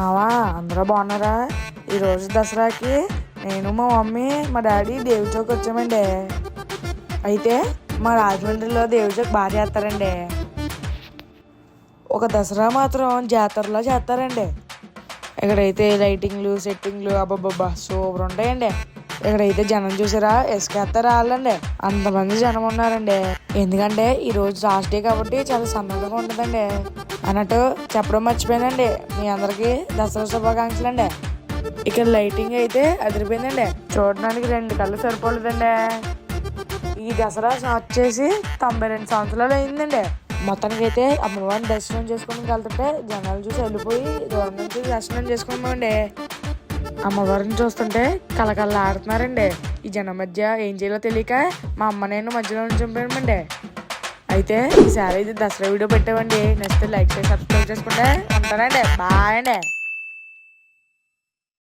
మావా అందరూ బాగున్నారా? ఈరోజు దసరాకి నేను మా మమ్మీ మా డాడీ దేవి చౌక్ వచ్చామండి. అయితే మా రాజమండ్రిలో దేవి చౌక్ బాగా చేస్తారండి. ఒక దసరా మాత్రం జాతరలో చేస్తారండి. ఇక్కడైతే లైటింగ్లు సెట్టింగ్లు అబ్బాబ్బా సూపర్ ఉంటాయండి. ఇక్కడైతే జనం చూసారా, ఇసుకేస్తారు వాళ్ళండి. అంతమంది జనం ఉన్నారండి. ఎందుకంటే ఈరోజు లాస్ట్ డే కాబట్టి చాలా సన్నగా ఉంటుందండి. అన్నట్టు చెప్పడం మర్చిపోయానండి, మీ అందరికి దసరా శుభాకాంక్షలు అండి. ఇక్కడ లైటింగ్ అయితే అదిరిపోయిందండి. చూడడానికి 2 కళ్ళు సరిపోలేదండి. ఈ దసరా స్టార్ట్ చేసి 92 సంవత్సరాలు అయిందండి. మొత్తానికి అయితే అమ్మవారిని దర్శనం చేసుకుని వెళ్తుంటే జనాలు చూసి వెళ్ళిపోయి దూరం నుంచి దర్శనం చేసుకున్నామండి. అమ్మవారిని చూస్తుంటే కలకల్లా ఆడుతున్నారండి. ఈ జనం మధ్య ఏం చేయాలో తెలియక మా అమ్మ నేను మధ్యలో చంపామండి. అయితే ఈసారి ఇది దసరా వీడియో పెట్టామండి. నెక్స్ట్ లైక్ చేసి సబ్స్క్రైబ్ చేసుకుంటే ఉంటానండి. బాయ్ అండి.